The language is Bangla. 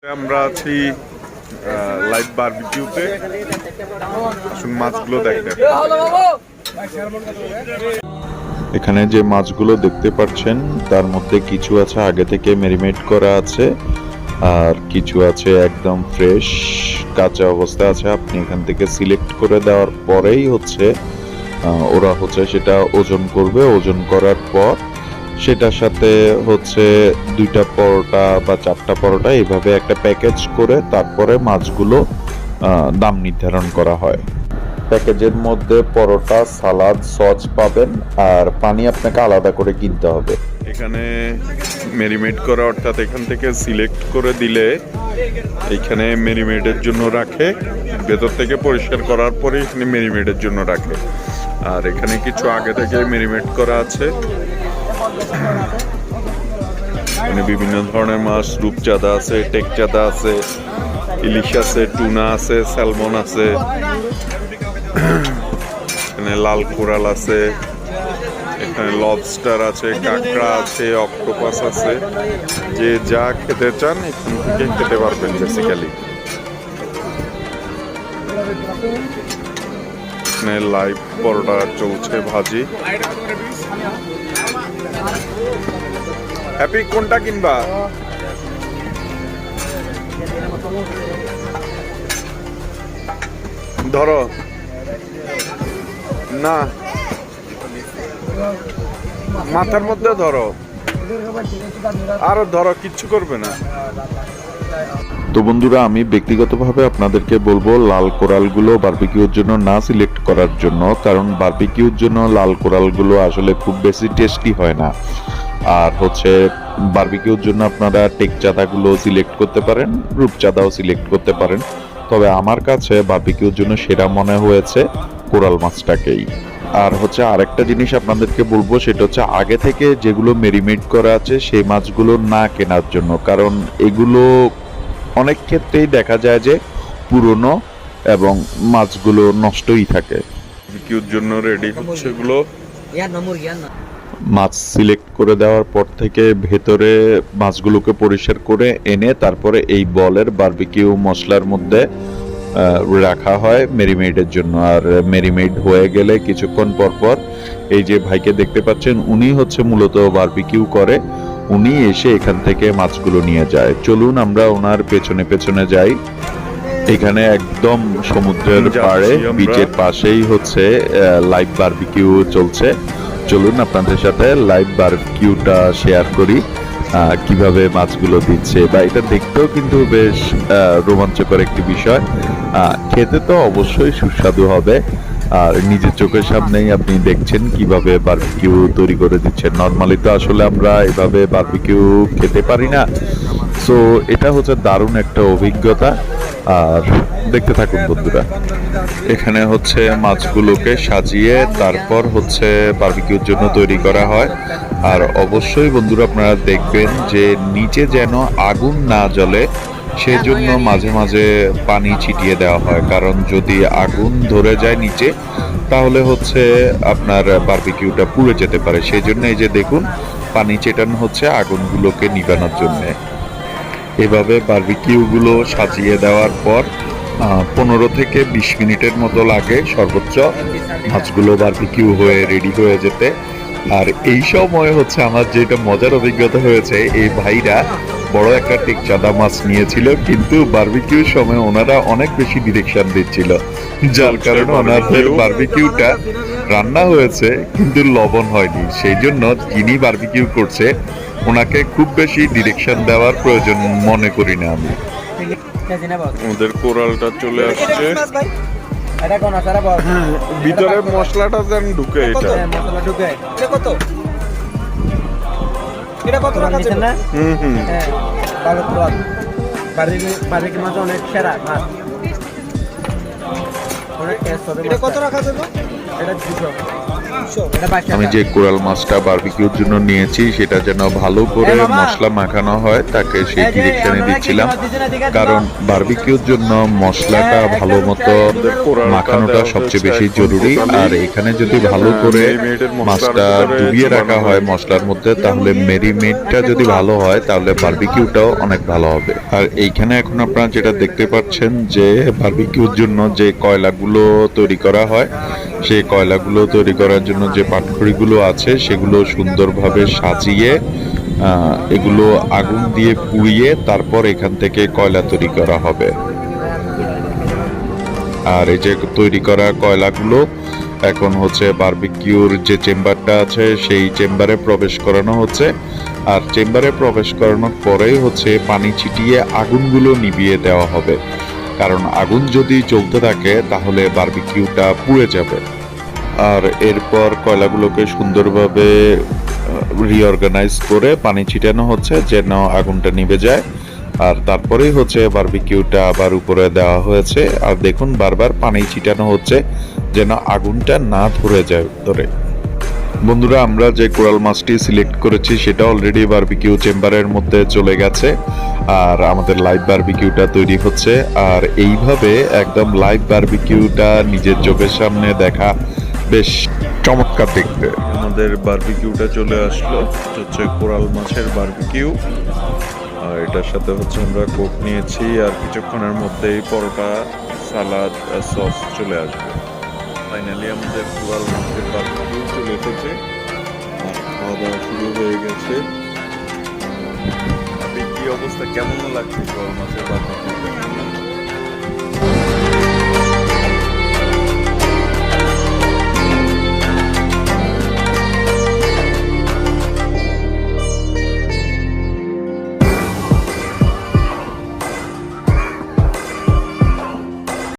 আমরা আছি লাইভ বারবিকিউতে। মাছগুলো দেখতে, এখানে যে মাছগুলো দেখতে পাচ্ছেন তার মধ্যে কিছু আছে আগে থেকে ম্যারিনেট করা আছে, আর কিছু আছে একদম ফ্রেশ কাঁচা অবস্থা আছে। আপনি এখান থেকে সিলেক্ট করে দেওয়ার পরেই ওরা সেটা ওজন করবে। ওজন করার পর সেটার সাথে দুইটা পরোটা বা চারটা পরোটা এইভাবে একটা প্যাকেজ করে তারপরে মাছগুলো দাম নির্ধারণ করা হয়। প্যাকেজের মধ্যে পরোটা, সালাদ, সস পাবেন, আর পানি আপনাকে আলাদা করে কিনতে হবে। এখানে ম্যারিনেট করা, অর্থাৎ এখান থেকে সিলেক্ট করে দিলে এখানে ম্যারিনেটের জন্য রাখে। ভেতর থেকে পরিষ্কার করার পরে এখানে ম্যারিনেটের জন্য রাখে। আর এখানে কিছু আগে থেকে ম্যারিনেট করা আছে। এখানে বিভিন্ন ধরনের মাছ, রূপচাঁদা আছে, টেকচাঁদা আছে, ইলিশ আছে, টুনা আছে, স্যালমন আছে, এখানে লাল কোরাল আছে, এখানে লবস্টার আছে, কাঁকড়া আছে, অক্টোপাস আছে। যে যা খেতে চান এখান থেকে খেতে পারবেন বেসিক্যালি। এখানে লাইভ পরোটা চলছে, ভাজি। হ্যাপি কোনটা কিনবা? ধরো না, মাথার মধ্যে ধরো, আরো ধরো, কিচ্ছু করবে না। তো বন্ধুরা, আমি ব্যক্তিগতভাবে আপনাদেরকে বলবো লাল কোরালগুলো বারবিকিউর জন্য না সিলেক্ট করার জন্য, কারণ বারবিকিউর জন্য লাল কোরালগুলো আসলে খুব বেশি টেস্টি হয় না। আর বারবিকিউর জন্য আপনারা টেকচাঁদাগুলো সিলেক্ট করতে পারেন, রূপচাঁদাও সিলেক্ট করতে পারেন। তবে আমার কাছে বারবিকিউর জন্য সেরা মনে হয়েছে কোরাল মাছটাকেই। আর আরেকটা জিনিস আপনাদেরকে বলবো, সেটা আগে থেকে যেগুলো ম্যারিনেট করা আছে সেই মাছগুলো না কেনার জন্য, কারণ এগুলো অনেক ক্ষেত্রেই দেখা যায় যে পুরনো এবং মাছগুলো নষ্টই থাকে। বারবিকিউর জন্য রেডি হচ্ছে এগুলো। মাছ সিলেক্ট করে দেওয়ার পর থেকে ভেতরে মাছগুলোকে পরিষ্কার করে এনে তারপরে এই বলের বারবিকিউ মশলার মধ্যে রাখা হয় ম্যারিনেটের জন্য। আর ম্যারিনেট হয়ে গেলে কিছুক্ষণ পর এই যে ভাইকে দেখতে পাচ্ছেন, উনি মূলত বারবিকিউ করে। উনি এসে এখান থেকে মাছগুলো নিয়ে যায়। চলুন আমরা ওনার পেছনে পেছনে যাই। এখানে একদম সমুদ্রের পাড়ে, বিচের পাশেই লাইভ বারবিকিউ চলছে। চলুন আপনাদের সাথে লাইভ বারবিকিউটা শেয়ার করি, কিভাবে মাছগুলো দিচ্ছে। বা এটা দেখতেও কিন্তু বেশ রোমাঞ্চকর একটি বিষয়। খেতে তো অবশ্যই সুস্বাদু হবে। আর নিজের চোখের সামনেই আপনি দেখছেন কিভাবে বারবিকিউ তৈরি করে দিচ্ছেন। নর্মালি তো আসলে আমরা এভাবে বারবিকিউ খেতে পারি না। সো এটা দারুণ একটা অভিজ্ঞতা। আর দেখতে থাকুন বন্ধুরা। এখানে মাছগুলোকে সাজিয়ে তারপর বারবিকিউর জন্য তৈরি করা হয়। আর অবশ্যই বন্ধুরা আপনারা দেখবেন যে নিচে যেন আগুন না জ্বলে, সেজন্য মাঝে মাঝে পানি ছিটিয়ে দেওয়া হয়। কারণ যদি আগুন ধরে যায় নিচে, তাহলে আপনার বারবিকিউটা পুড়ে যেতে পারে। সেই জন্য এই যে দেখুন, পানি ছেটানো হচ্ছে আগুনগুলোকে নিভানোর জন্য। এভাবে বারবিকিউগুলো সাজিয়ে দেওয়ার পর 15 থেকে 20 মিনিটের মতো লাগে সর্বোচ্চ মাছগুলো বারবিকিউ হয়ে রেডি হয়ে যেতে। আর এই সময় আমার যেটা মজার অভিজ্ঞতা হয়েছে, এই ভাইরা বড় একটা টেকচাঁদা মাছ নিয়েছিল, কিন্তু বারবিকিউর সময় ওনারা অনেক বেশি ডিরেকশন দিচ্ছিল, যার কারণে ওনাদের বারবিকিউটা রান্না হয়েছে কিন্তু লবণ হয়নি। সেই জন্য যিনি বারবিকিউ করছে ওনাকে খুব বেশি ডিরেকশন দেওয়ার প্রয়োজন মনে করি না আমি। ওদের কোরালটা চলে আসছে, ভিতরে মশলাটা যেন ঢুকে। এটা কত টাকা আছে না? ভালো তো বারবিকিউ মাছ অনেক সেরা মাছ, অনেক টেস্ট হবে। এটা কত টাকা আছে? এটা 200। এটা 22 টাকা। আমি যে কোরাল মাছটা বারবিকিউর জন্য নিয়েছি সেটা যেন ভালো করে মশলা মাখানো হয় তাকে সেই ডিরেকশনে দিচ্ছিলাম, কারণ বারবিকিউর জন্য মশলাটা ভালো মতো মাখানোটা সবচেয়ে বেশি জরুরি। আর এখানে যদি ভালো করে মাছটা ডুবিয়ে রাখা হয় মশলার মধ্যে, তাহলে মেরিনেটটা যদি ভালো হয় তাহলে বারবিকিউটাও অনেক ভালো হবে। আর এইখানে এখন আপনারা যেটা দেখতে পাচ্ছেন যে বারবিকিউর জন্য যে কয়লাগুলো তৈরি করা হয়, সেই কয়লাগুলো তৈরি করার জন্য যে পাটখড়িগুলো আছে সেগুলো সুন্দরভাবে সাজিয়ে এগুলো আগুন দিয়ে পুড়িয়ে তারপর এখান থেকে কয়লা তৈরি করা হবে। আর এই যে তৈরি করা কয়লাগুলো এখন হচ্ছে বারবিকিউর যে চেম্বারটা আছে সেই চেম্বারে প্রবেশ করানো হচ্ছে। আর চেম্বারে প্রবেশ করানোর পরেই হচ্ছে পানি ছিটিয়ে আগুনগুলো নিভিয়ে দেওয়া হবে, কারণ আগুন যদি চলতে থাকে তাহলে বারবিকিউটা পুড়ে যাবে। আর এরপর কয়লাগুলোকে সুন্দরভাবে রিঅর্গানাইজ করে পানি ছিটানো হচ্ছে যেন আগুনটা নিভে যায়। আর তারপরেই হচ্ছে বারবিকিউটা আবার উপরে দেওয়া হয়েছে। আর দেখুন বারবার পানি ছিটানো হচ্ছে যেন আগুনটা না ধরে যায় ধরে। বন্ধুরা, আমরা যে কোরাল মাছটি সিলেক্ট করেছি সেটা অলরেডি বারবিকিউ চেম্বারের মধ্যে চলে গেছে আর আমাদের লাইভ বারবিকিউটা তৈরি হচ্ছে। আর এইভাবে একদম লাইভ বারবিকিউটা নিজের চোখের সামনে দেখা বেশ চমৎকার দেখতে। আমাদের বারবিকিউটা চলে আসলো, হচ্ছে কোরাল মাছের বারবিকিউ। আর এটার সাথে হচ্ছে আমরা কোক নিয়েছি আর কিছুক্ষণের মধ্যেই পরোটা, সালাদ, সস চলে আসবে। ফাইনালি আমাদের কোরাল মাছের বারবিকিউ চলে এসেছে আর খাওয়া দাওয়া শুরু হয়ে গেছে। আপনি কি অবস্থা, কেমন লাগছে কোরাল মাছের বারবিকিউ?